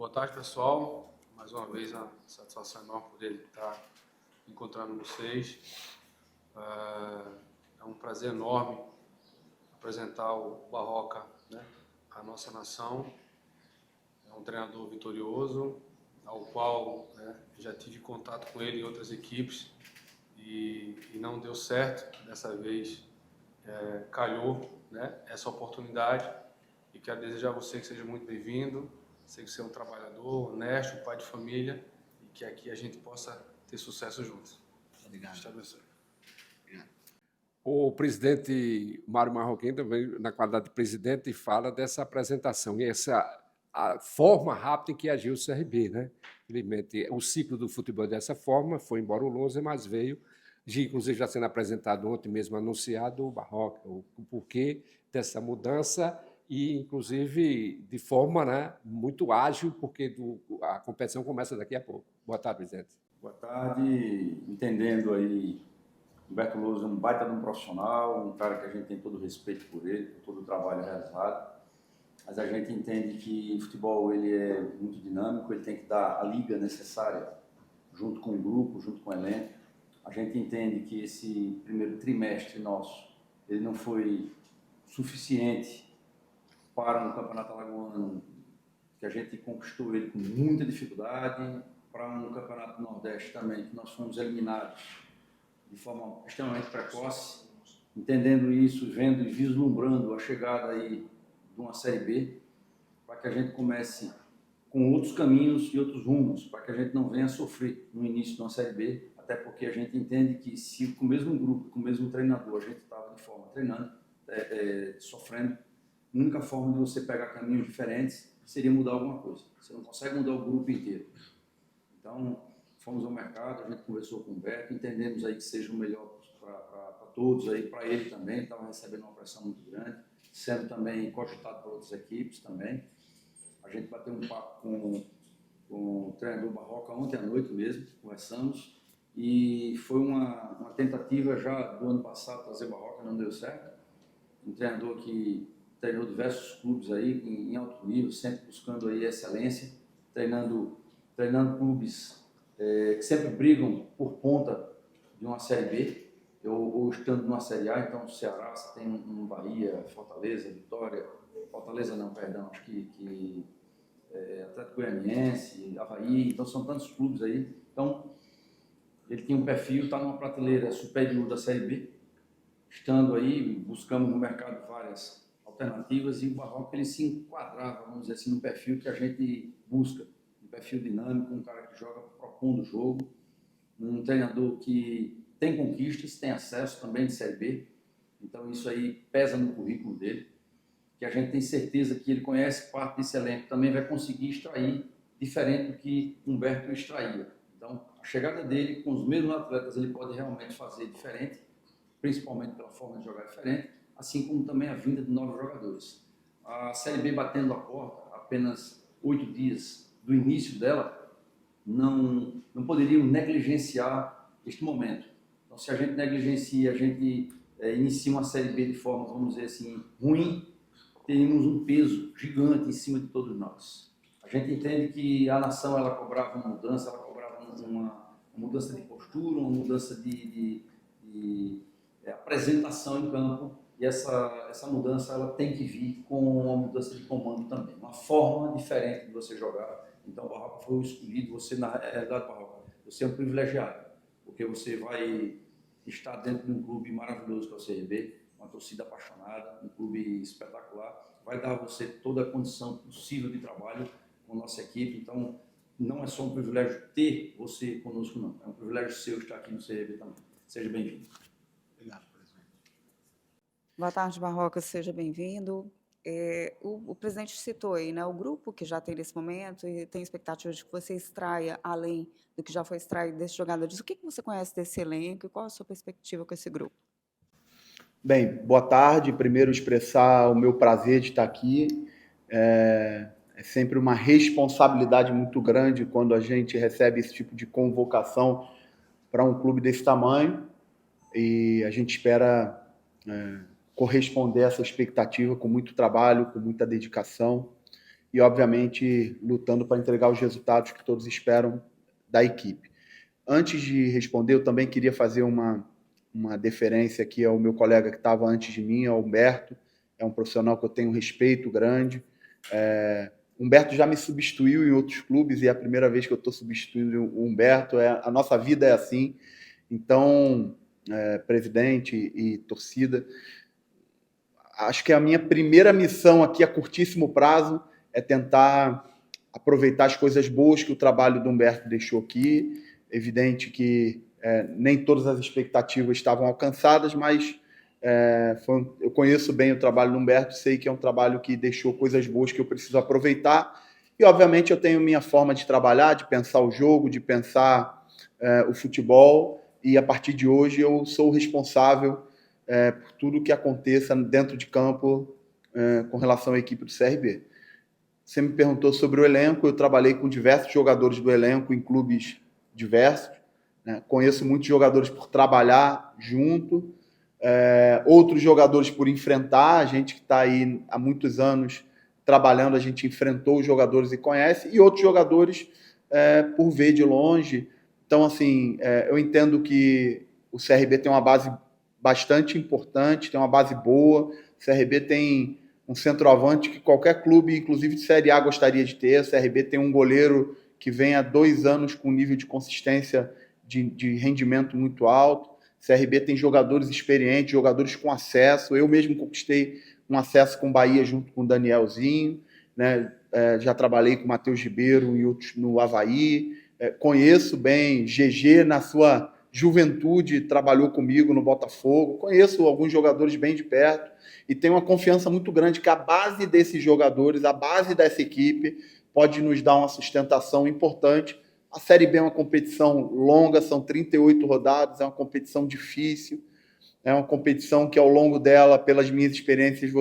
Boa tarde, pessoal. Mais uma vez, a satisfação enorme poder estar encontrando vocês. É um prazer enorme apresentar o Barroca, né, à nossa nação. É um treinador vitorioso, ao qual, né, já tive contato com ele em outras equipes e não deu certo. Dessa vez calhou, né, essa oportunidade, e quero desejar a você que seja muito bem-vindo. Sei que você é um trabalhador, honesto, pai de família, e que aqui a gente possa ter sucesso juntos. Obrigado. Obrigado. O presidente Mário Marroquim, também, na qualidade de presidente, fala dessa apresentação e a forma rápida em que agiu o CRB, né? Infelizmente, o ciclo do futebol dessa forma foi embora o Lousa, mas veio, inclusive já sendo apresentado ontem mesmo, anunciado o Barroca, o porquê dessa mudança e, inclusive, de forma, né, muito ágil, porque a competição começa daqui a pouco. Boa tarde, presidente. Boa tarde. Entendendo aí, Humberto Lousa é um baita de um profissional, um cara que a gente tem todo o respeito por ele, por todo o trabalho realizado, mas a gente entende que o futebol ele é muito dinâmico, ele tem que dar a liga necessária junto com o grupo, junto com o elenco. A gente entende que esse primeiro trimestre nosso, ele não foi suficiente para um campeonato alagoano, que a gente conquistou ele com muita dificuldade, para um campeonato do Nordeste também, que nós fomos eliminados de forma extremamente precoce, entendendo isso, vendo e vislumbrando a chegada aí de uma Série B, para que a gente comece com outros caminhos e outros rumos, para que a gente não venha sofrer no início de uma Série B, até porque a gente entende que se com o mesmo grupo, com o mesmo treinador, a gente estava de forma treinando, sofrendo, a única forma de você pegar caminhos diferentes seria mudar alguma coisa. Você não consegue mudar o grupo inteiro. Então, fomos ao mercado, a gente conversou com o Beto, entendemos aí que seja o melhor para todos, aí para ele também, estava recebendo uma pressão muito grande, sendo também cogitado por outras equipes também. A gente bateu um papo com o treinador Barroca ontem à noite mesmo, conversamos, e foi uma tentativa já do ano passado trazer Barroca, não deu certo. Um treinador que treinou diversos clubes aí em alto nível, sempre buscando aí excelência, treinando clubes que sempre brigam por ponta de uma Série B, ou estando numa Série A. Então, o Ceará, você tem um Bahia, Fortaleza, Vitória, Fortaleza não, perdão, acho que Atlético Goianiense, Avaí, então são tantos clubes aí. Então, ele tinha um perfil, está numa prateleira superior da Série B, estando aí, buscamos no mercado várias alternativas, e o Barroca ele se enquadrava, vamos dizer assim, no perfil que a gente busca, um perfil dinâmico, um cara que joga propondo o jogo, um treinador que tem conquistas, tem acesso também de Série B, então isso aí pesa no currículo dele, que a gente tem certeza que ele conhece parte desse elenco, também vai conseguir extrair diferente do que Humberto extraía. Então, a chegada dele com os mesmos atletas, ele pode realmente fazer diferente, principalmente pela forma de jogar diferente, assim como também a vinda de novos jogadores. A Série B batendo a porta, apenas 8 dias do início dela, não poderíamos negligenciar este momento. Então, se a gente negligencia, a gente inicia uma Série B de forma, vamos dizer assim, ruim, teríamos um peso gigante em cima de todos nós. A gente entende que a nação ela cobrava uma mudança, ela cobrava uma mudança de postura, uma mudança de apresentação em campo, e essa mudança ela tem que vir com uma mudança de comando também, uma forma diferente de você jogar. Então, o Barroca foi o escolhido. Você, na realidade, Barroca, você é um privilegiado, porque você vai estar dentro de um clube maravilhoso que é o CRB, uma torcida apaixonada, um clube espetacular, vai dar a você toda a condição possível de trabalho com a nossa equipe. Então, não é só um privilégio ter você conosco, não. É um privilégio seu estar aqui no CRB também. Seja bem-vindo. Obrigado, presidente. Boa tarde, Barroca, seja bem-vindo. O presidente citou aí, né, o grupo que já tem nesse momento, e tem expectativa de que você extraia, além do que já foi extraído desses jogadores. O que você conhece desse elenco e qual a sua perspectiva com esse grupo? Bem, boa tarde. Primeiro, expressar o meu prazer de estar aqui. É sempre uma responsabilidade muito grande quando a gente recebe esse tipo de convocação para um clube desse tamanho, e a gente espera corresponder a essa expectativa com muito trabalho, com muita dedicação, e, obviamente, lutando para entregar os resultados que todos esperam da equipe. Antes de responder, eu também queria fazer uma deferência aqui ao meu colega que estava antes de mim, ao Humberto. É um profissional que eu tenho um respeito grande. Humberto já me substituiu em outros clubes e é a primeira vez que eu estou substituindo o Humberto. A nossa vida é assim. Então, presidente e torcida, acho que a minha primeira missão aqui a curtíssimo prazo é tentar aproveitar as coisas boas que o trabalho do Humberto deixou aqui. Evidente que nem todas as expectativas estavam alcançadas, mas eu conheço bem o trabalho do Humberto, sei que é um trabalho que deixou coisas boas que eu preciso aproveitar. E, obviamente, eu tenho minha forma de trabalhar, de pensar o jogo, de pensar o futebol, e a partir de hoje eu sou o responsável por tudo que aconteça dentro de campo com relação à equipe do CRB. Você me perguntou sobre o elenco, eu trabalhei com diversos jogadores do elenco em clubes diversos, né? Conheço muitos jogadores por trabalhar junto, outros jogadores por enfrentar, a gente que está aí há muitos anos trabalhando, a gente enfrentou os jogadores e conhece, e outros jogadores por ver de longe. Então, assim, eu entendo que o CRB tem uma base bastante importante, tem uma base boa, o CRB tem um centroavante que qualquer clube, inclusive de Série A, gostaria de ter. O CRB tem um goleiro que vem há 2 anos com um nível de consistência de rendimento muito alto. O CRB tem jogadores experientes, jogadores com acesso. Eu mesmo conquistei um acesso com o Bahia junto com o Danielzinho, né? Já trabalhei com o Matheus Ribeiro e outros no Avaí. Conheço bem GG na sua juventude, trabalhou comigo no Botafogo. Conheço alguns jogadores bem de perto e tenho uma confiança muito grande que a base desses jogadores, a base dessa equipe, pode nos dar uma sustentação importante. A Série B é uma competição longa, são 38 rodadas, é uma competição difícil, é uma competição que ao longo dela, pelas minhas experiências,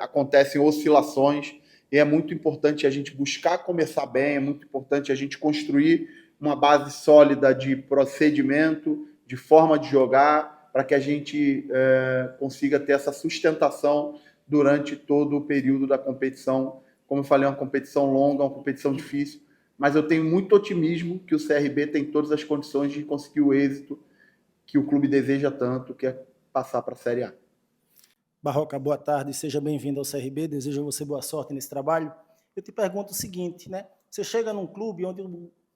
acontecem oscilações, e é muito importante a gente buscar começar bem, é muito importante a gente construir uma base sólida de procedimento, de forma de jogar, para que a gente consiga ter essa sustentação durante todo o período da competição. Como eu falei, é uma competição longa, uma competição difícil, mas eu tenho muito otimismo que o CRB tem todas as condições de conseguir o êxito que o clube deseja tanto, que é passar para a Série A. Barroca, boa tarde, seja bem-vindo ao CRB, desejo a você boa sorte nesse trabalho. Eu te pergunto o seguinte, né? Você chega num clube onde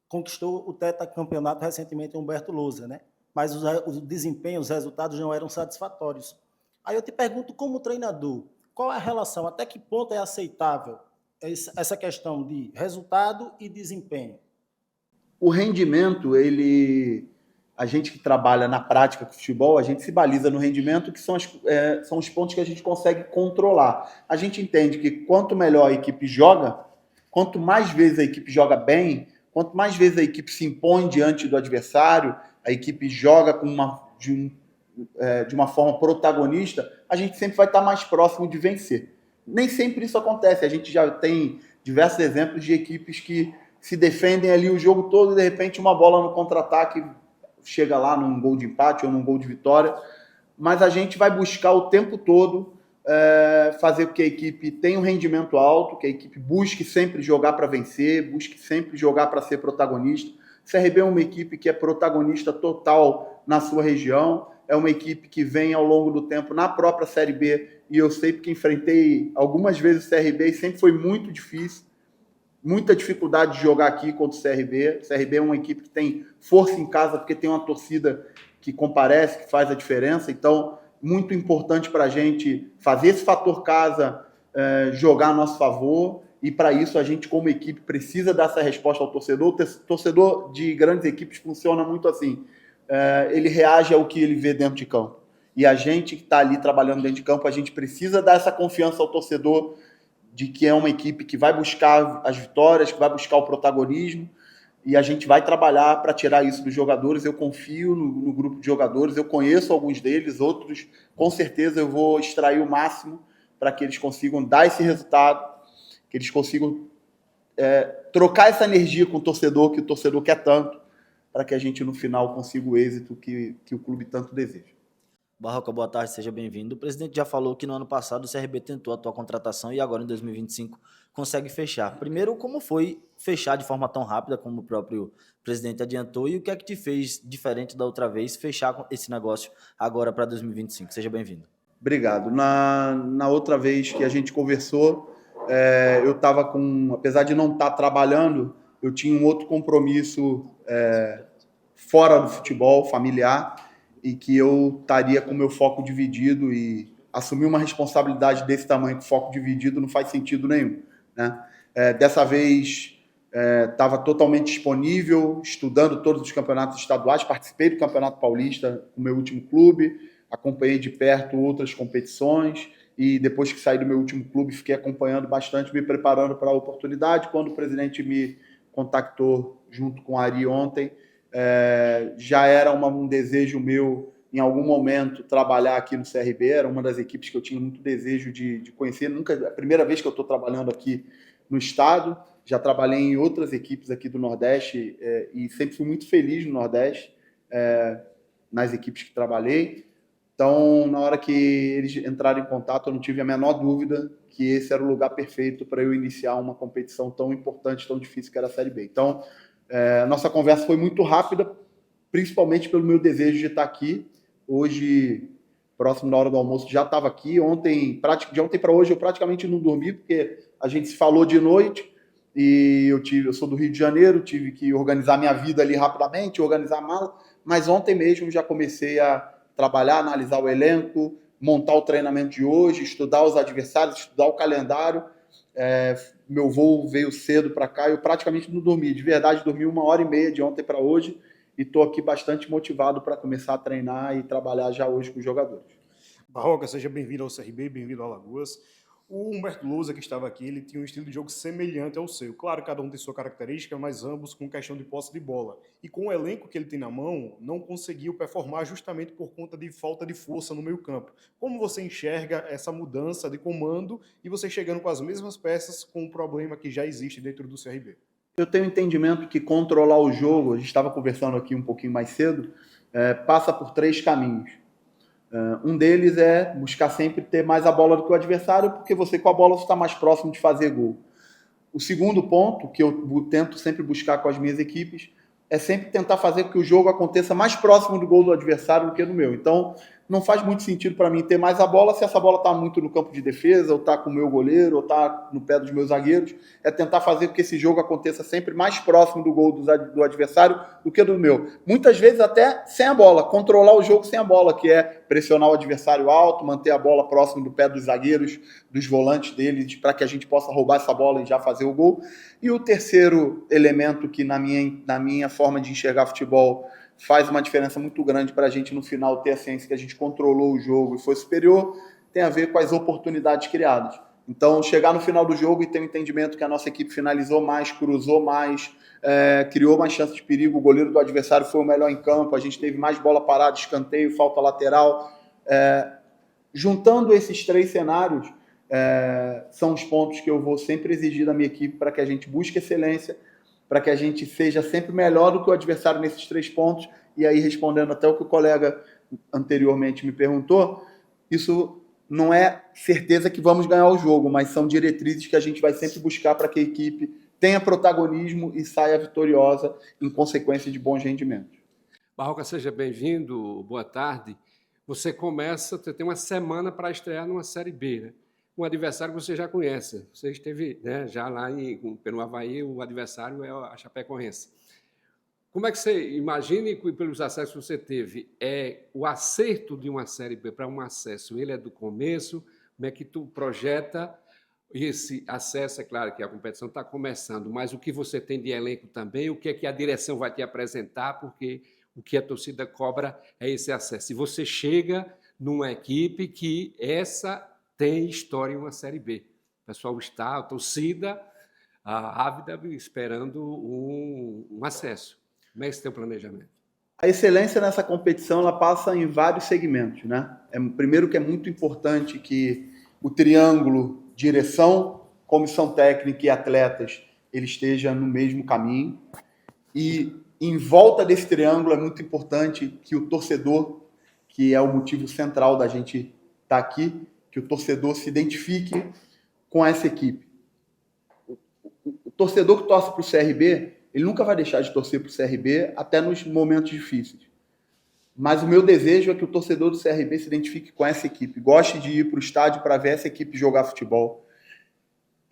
conquistou o tetracampeonato recentemente, Humberto Lousa, né? Mas o desempenho, os resultados não eram satisfatórios. Aí eu te pergunto, como treinador, qual é a relação, até que ponto é aceitável essa questão de resultado e desempenho? O rendimento, a gente que trabalha na prática com futebol, a gente se baliza no rendimento, que são os pontos que a gente consegue controlar. A gente entende que quanto melhor a equipe joga, quanto mais vezes a equipe joga bem, quanto mais vezes a equipe se impõe diante do adversário, a equipe joga de uma forma protagonista, a gente sempre vai estar mais próximo de vencer. Nem sempre isso acontece. A gente já tem diversos exemplos de equipes que se defendem ali o jogo todo e, de repente, uma bola no contra-ataque chega lá num gol de empate ou num gol de vitória. Mas a gente vai buscar o tempo todo fazer com que a equipe tenha um rendimento alto, que a equipe busque sempre jogar para vencer, busque sempre jogar para ser protagonista. O CRB é uma equipe que é protagonista total na sua região, é uma equipe que vem ao longo do tempo na própria Série B, e eu sei porque enfrentei algumas vezes o CRB e sempre foi muito difícil, muita dificuldade de jogar aqui contra o CRB. O CRB é uma equipe que tem força em casa porque tem uma torcida que comparece, que faz a diferença, então muito importante para a gente fazer esse fator casa jogar a nosso favor, e para isso a gente como equipe precisa dar essa resposta ao torcedor. O torcedor de grandes equipes funciona muito assim, ele reage ao que ele vê dentro de campo, e a gente que está ali trabalhando dentro de campo, a gente precisa dar essa confiança ao torcedor de que é uma equipe que vai buscar as vitórias, que vai buscar o protagonismo, e a gente vai trabalhar para tirar isso dos jogadores. Eu confio no grupo de jogadores, eu conheço alguns deles, outros com certeza eu vou extrair o máximo para que eles consigam dar esse resultado, que eles consigam trocar essa energia com o torcedor, que o torcedor quer tanto, para que a gente no final consiga o êxito que o clube tanto deseja. Barroca, boa tarde, seja bem-vindo. O presidente já falou que no ano passado o CRB tentou a tua contratação e agora em 2025 consegue fechar. Primeiro, como foi fechar de forma tão rápida, como o próprio presidente adiantou, e o que é que te fez, diferente da outra vez, fechar esse negócio agora para 2025? Seja bem-vindo. Obrigado. Na outra vez que a gente conversou, eu estava apesar de não estar trabalhando, eu tinha um outro compromisso fora do futebol, familiar, e que eu estaria com o meu foco dividido, e assumir uma responsabilidade desse tamanho com foco dividido não faz sentido nenhum, né? Dessa vez estava totalmente disponível, estudando todos os campeonatos estaduais, participei do Campeonato Paulista com o meu último clube, acompanhei de perto outras competições, e depois que saí do meu último clube, fiquei acompanhando bastante, me preparando para a oportunidade. Quando o presidente me contactou junto com a Ari ontem, já era um desejo meu, em algum momento, trabalhar aqui no CRB. Era uma das equipes que eu tinha muito desejo de conhecer. É a primeira vez que eu estou trabalhando aqui no estado. Já trabalhei em outras equipes aqui do Nordeste, e sempre fui muito feliz no Nordeste, nas equipes que trabalhei. Então, na hora que eles entraram em contato, eu não tive a menor dúvida que esse era o lugar perfeito para eu iniciar uma competição tão importante, tão difícil que era a Série B. Então, nossa conversa foi muito rápida, principalmente pelo meu desejo de estar aqui. Hoje, próximo da hora do almoço, já estava aqui. De ontem para hoje eu praticamente não dormi, porque a gente se falou de noite, e eu sou do Rio de Janeiro, tive que organizar minha vida ali rapidamente, organizar a mala, mas ontem mesmo já comecei a trabalhar, analisar o elenco, montar o treinamento de hoje, estudar os adversários, estudar o calendário. Meu voo veio cedo para cá, eu praticamente não dormi. De verdade, dormi 1h30 de ontem para hoje, e estou aqui bastante motivado para começar a treinar e trabalhar já hoje com os jogadores. Barroca, seja bem-vindo ao CRB, bem-vindo ao Alagoas. O Humberto Lousa, que estava aqui, ele tinha um estilo de jogo semelhante ao seu. Claro, cada um tem sua característica, mas ambos com questão de posse de bola. E com o elenco que ele tem na mão, não conseguiu performar justamente por conta de falta de força no meio-campo. Como você enxerga essa mudança de comando e você chegando com as mesmas peças com o problema que já existe dentro do CRB? Eu tenho entendimento que controlar o jogo, a gente estava conversando aqui um pouquinho mais cedo, passa por 3 caminhos. Um deles é buscar sempre ter mais a bola do que o adversário, porque você com a bola está mais próximo de fazer gol. O segundo ponto, que eu tento sempre buscar com as minhas equipes, é sempre tentar fazer com que o jogo aconteça mais próximo do gol do adversário do que no meu. Então, não faz muito sentido para mim ter mais a bola se essa bola está muito no campo de defesa, ou está com o meu goleiro, ou está no pé dos meus zagueiros. É tentar fazer com que esse jogo aconteça sempre mais próximo do gol do adversário do que do meu. Muitas vezes até sem a bola, controlar o jogo sem a bola, que é pressionar o adversário alto, manter a bola próximo do pé dos zagueiros, dos volantes deles, para que a gente possa roubar essa bola e já fazer o gol. E o terceiro elemento que na minha forma de enxergar futebol faz uma diferença muito grande para a gente no final ter a ciência que a gente controlou o jogo e foi superior, tem a ver com as oportunidades criadas. Então, chegar no final do jogo e ter o entendimento que a nossa equipe finalizou mais, cruzou mais, criou mais chances de perigo, o goleiro do adversário foi o melhor em campo, a gente teve mais bola parada, escanteio, falta lateral. Juntando esses 3 cenários, são os pontos que eu vou sempre exigir da minha equipe para que a gente busque excelência, para que a gente seja sempre melhor do que o adversário nesses 3 pontos. E aí, respondendo até o que o colega anteriormente me perguntou, isso não é certeza que vamos ganhar o jogo, mas são diretrizes que a gente vai sempre buscar para que a equipe tenha protagonismo e saia vitoriosa em consequência de bons rendimentos. Barroca, seja bem-vindo, boa tarde. Você tem uma semana para estrear numa Série B, né? Um adversário que você já conhece. Você esteve, né, já lá pelo Avaí, o adversário é a Chapecoense. Como é que você imagina, pelos acessos que você teve, o acerto de uma Série B para um acesso? Ele é do começo? Como é que tu projeta esse acesso? É claro que a competição está começando, mas o que você tem de elenco também, o que é que a direção vai te apresentar, porque o que a torcida cobra é esse acesso. E você chega numa equipe que tem história em uma Série B. O pessoal está, a torcida, ávida, esperando um acesso. Como é esse teu planejamento? A excelência nessa competição ela passa em vários segmentos, né? Primeiro que é muito importante que o triângulo direção, comissão técnica e atletas ele esteja no mesmo caminho. E em volta desse triângulo é muito importante que o torcedor, que é o motivo central da gente estar aqui, que o torcedor se identifique com essa equipe. torcedor que torce para o CRB, ele nunca vai deixar de torcer para o CRB até nos momentos difíceis. Mas o meu desejo é que o torcedor do CRB se identifique com essa equipe, goste de ir para o estádio para ver essa equipe jogar futebol.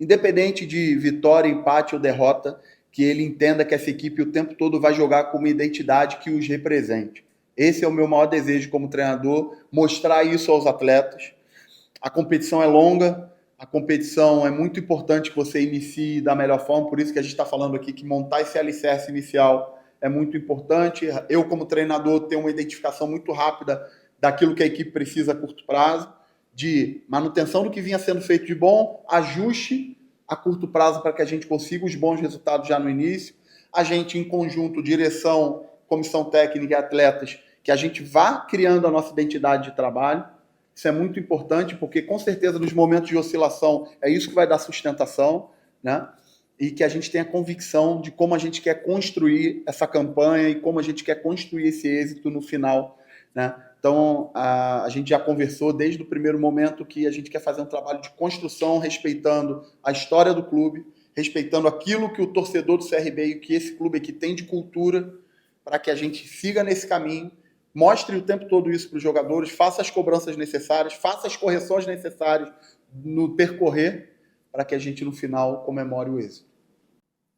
Independente de vitória, empate ou derrota, que ele entenda que essa equipe o tempo todo vai jogar com uma identidade que os represente. Esse é o meu maior desejo como treinador, mostrar isso aos atletas. A competição é longa, a competição é muito importante que você inicie da melhor forma, por isso que a gente está falando aqui que montar esse alicerce inicial é muito importante. Eu, como treinador, tenho uma identificação muito rápida daquilo que a equipe precisa a curto prazo, de manutenção do que vinha sendo feito de bom, ajuste a curto prazo para que a gente consiga os bons resultados já no início. A gente, em conjunto, direção, comissão técnica e atletas, que a gente vá criando a nossa identidade de trabalho. Isso é muito importante, porque com certeza nos momentos de oscilação é isso que vai dar sustentação, né? E que a gente tenha convicção de como a gente quer construir essa campanha e como a gente quer construir esse êxito no final, né? Então, a gente já conversou desde o primeiro momento que a gente quer fazer um trabalho de construção, respeitando a história do clube, respeitando aquilo que o torcedor do CRB e que esse clube aqui tem de cultura, para que a gente siga nesse caminho, mostre o tempo todo isso para os jogadores, faça as cobranças necessárias, faça as correções necessárias no percorrer, para que a gente, no final, comemore o êxito.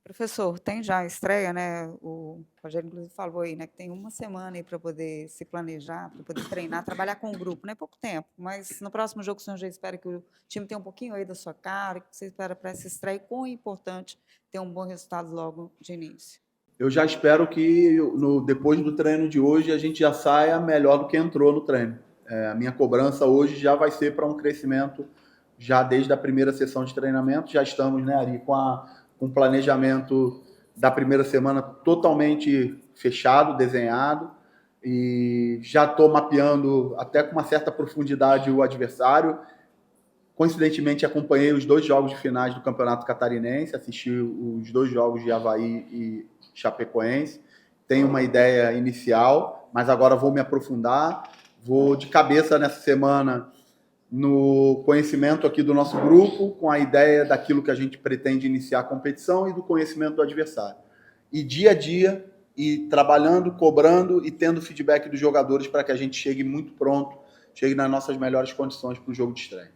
Professor, tem já a estreia, né? O Rogério, inclusive, falou aí, né? Que tem uma semana aí para poder se planejar, para poder treinar, trabalhar com o grupo, não é pouco tempo, mas no próximo jogo o senhor já espera que o time tenha um pouquinho aí da sua cara, que você espera para essa estreia, quão importante ter um bom resultado logo de início. Eu já espero que depois do treino de hoje a gente já saia melhor do que entrou no treino. A minha cobrança hoje já vai ser para um crescimento já desde a primeira sessão de treinamento. Já estamos, né, Ari, com o planejamento da primeira semana totalmente fechado, desenhado, e já estou mapeando até com uma certa profundidade o adversário. Coincidentemente, acompanhei os 2 jogos de finais do Campeonato Catarinense, assisti os 2 jogos de Avaí e Chapecoense. Tenho uma ideia inicial, mas agora vou me aprofundar. Vou de cabeça nessa semana no conhecimento aqui do nosso grupo, com a ideia daquilo que a gente pretende iniciar a competição e do conhecimento do adversário. E dia a dia, e trabalhando, cobrando e tendo feedback dos jogadores para que a gente chegue muito pronto, chegue nas nossas melhores condições para o jogo de estreia.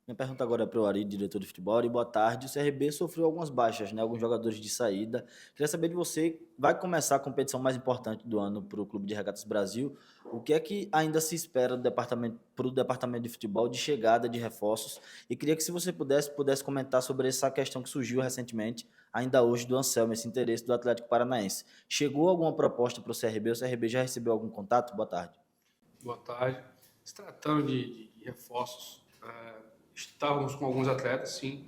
Minha pergunta agora é para o Ari, diretor de futebol. Ari, boa tarde. O CRB sofreu algumas baixas, né? Alguns jogadores de saída. Queria saber de você, vai começar a competição mais importante do ano para o Clube de Regatas Brasil. O que é que ainda se espera para o departamento de futebol de chegada de reforços? E queria que, se você pudesse comentar sobre essa questão que surgiu recentemente, ainda hoje, do Anselmo, esse interesse do Atlético Paranaense. Chegou alguma proposta para o CRB? O CRB já recebeu algum contato? Boa tarde. Boa tarde. Se tratando de reforços, estávamos com alguns atletas, sim,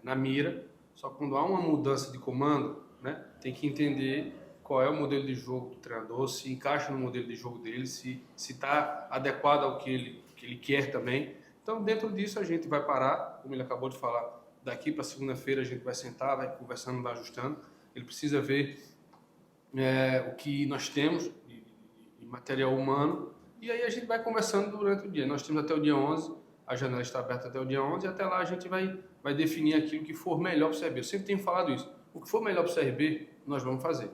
na mira, só que quando há uma mudança de comando, né, tem que entender qual é o modelo de jogo do treinador, se encaixa no modelo de jogo dele, se está adequado ao que ele quer também. Então, dentro disso, a gente vai parar, como ele acabou de falar, daqui para segunda-feira a gente vai sentar, vai conversando, vai ajustando. Ele precisa ver o que nós temos de material humano, e aí a gente vai conversando durante o dia. Nós temos até o dia 11, a janela está aberta até o dia 11, e até lá a gente vai definir aquilo que for melhor para o CRB. Eu sempre tenho falado isso. O que for melhor para o CRB, nós vamos fazer.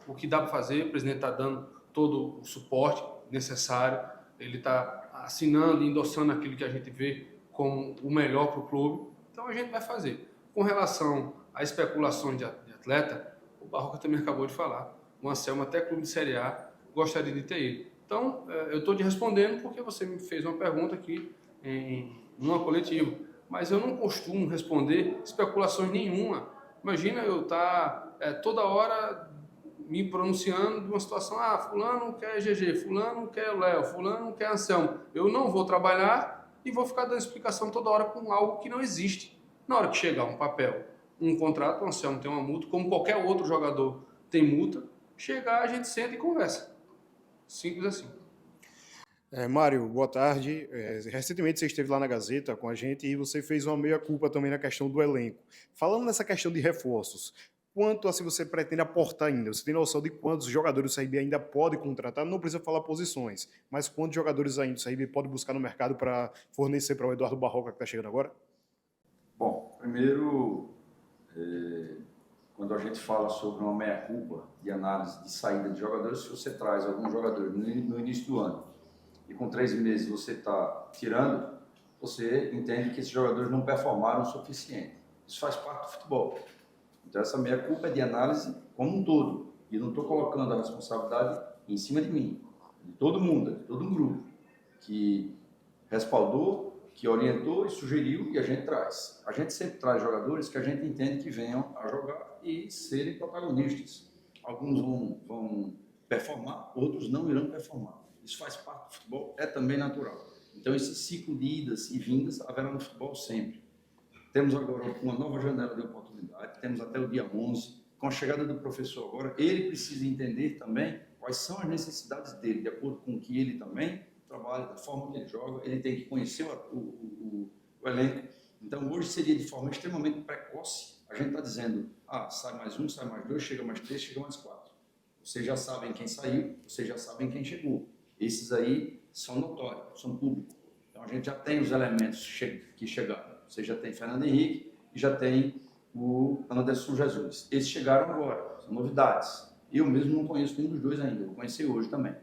O que dá para fazer, o presidente está dando todo o suporte necessário, ele está assinando e endossando aquilo que a gente vê como o melhor para o clube. Então a gente vai fazer. Com relação a especulações de atleta, o Barroca também acabou de falar. O Anselmo, até clube de Série A, gostaria de ter ele. Então, eu estou te respondendo porque você me fez uma pergunta aqui em uma coletiva. Mas eu não costumo responder especulações nenhuma. Imagina eu estar toda hora me pronunciando de uma situação, fulano quer GG, fulano quer Léo, fulano quer Anselmo. Eu não vou trabalhar e vou ficar dando explicação toda hora com algo que não existe. Na hora que chegar um papel, um contrato, o Anselmo tem uma multa, como qualquer outro jogador tem multa, chegar a gente senta e conversa. Simples assim. Mário, boa tarde. Recentemente você esteve lá na Gazeta com a gente e você fez uma meia-culpa também na questão do elenco. Falando nessa questão de reforços, quanto assim você pretende aportar ainda? Você tem noção de quantos jogadores o CRB ainda pode contratar? Não precisa falar posições, mas quantos jogadores ainda o CRB pode buscar no mercado para fornecer para o Eduardo Barroca que está chegando agora? Bom, primeiro Quando a gente fala sobre uma meia-culpa de análise de saída de jogadores, se você traz alguns jogadores no início do ano e com 3 meses você está tirando, você entende que esses jogadores não performaram o suficiente. Isso faz parte do futebol. Então essa meia-culpa é de análise como um todo. E não estou colocando a responsabilidade em cima de mim, de todo mundo, de todo um grupo que respaldou, que orientou e sugeriu, e a gente traz. A gente sempre traz jogadores que a gente entende que venham a jogar e serem protagonistas. Alguns vão performar, outros não irão performar. Isso faz parte do futebol, é também natural. Então esse ciclo de idas e vindas haverá no futebol sempre. Temos agora uma nova janela de oportunidade, temos até o dia 11. Com a chegada do professor agora, ele precisa entender também quais são as necessidades dele, de acordo com o que ele também trabalha, da forma que ele joga, ele tem que conhecer o elenco. Então, hoje seria de forma extremamente precoce, a gente está dizendo, sai mais 1, sai mais 2, chega mais 3, chega mais 4. Vocês já sabem quem saiu, vocês já sabem quem chegou. Esses aí são notórios, são públicos. Então, a gente já tem os elementos que chegaram. Você já tem Fernando Henrique e já tem o Anderson Jesus. Esses chegaram agora, são novidades. Eu mesmo não conheço nenhum dos dois ainda, vou conhecer hoje também.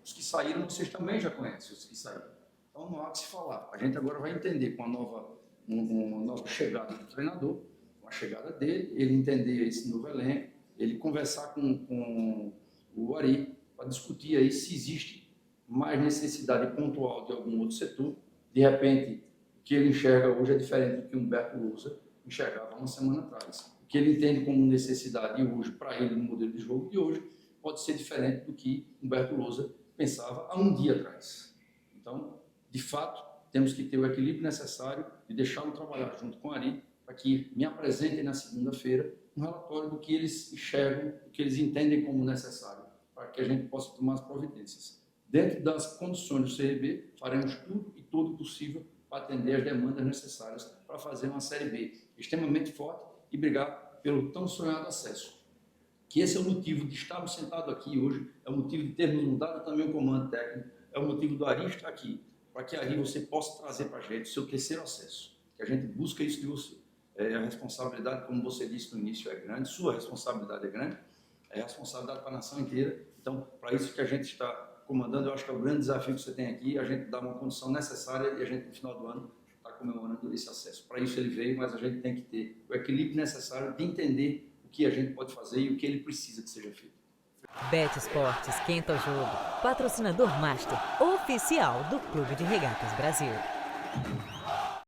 Os que saíram, vocês também já conhecem os que saíram. Então não há que se falar. A gente agora vai entender com uma nova chegada do treinador, com a chegada dele, ele entender esse novo elenco, ele conversar com o Ari para discutir aí se existe mais necessidade pontual de algum outro setor. De repente, o que ele enxerga hoje é diferente do que o Humberto Lousa enxergava uma semana atrás. O que ele entende como necessidade hoje para ele no modelo de jogo de hoje pode ser diferente do que Humberto Lousa pensava há um dia atrás. Então, de fato, temos que ter o equilíbrio necessário e deixá-lo trabalhar junto com o Ari para que me apresentem na segunda-feira um relatório do que eles enxergam, do que eles entendem como necessário, para que a gente possa tomar as providências. Dentro das condições do CRB, faremos tudo e todo possível para atender as demandas necessárias para fazer uma Série B extremamente forte e brigar pelo tão sonhado acesso. Que esse é o motivo de estarmos sentados aqui hoje, é o motivo de termos mudado também o comando técnico, é o motivo do Ari estar aqui, para que Ari você possa trazer para a gente o seu terceiro acesso, que a gente busca isso de você. A responsabilidade, como você disse no início, é grande, sua responsabilidade é grande, é a responsabilidade para a nação inteira. Então, para isso que a gente está comandando, eu acho que é o grande desafio que você tem aqui, a gente dá uma condição necessária e a gente, no final do ano, está comemorando esse acesso. Para isso ele veio, mas a gente tem que ter o equilíbrio necessário de entender o que a gente pode fazer e o que ele precisa que seja feito. Bet Esportes esquenta o jogo, patrocinador master oficial do Clube de Regatas Brasil.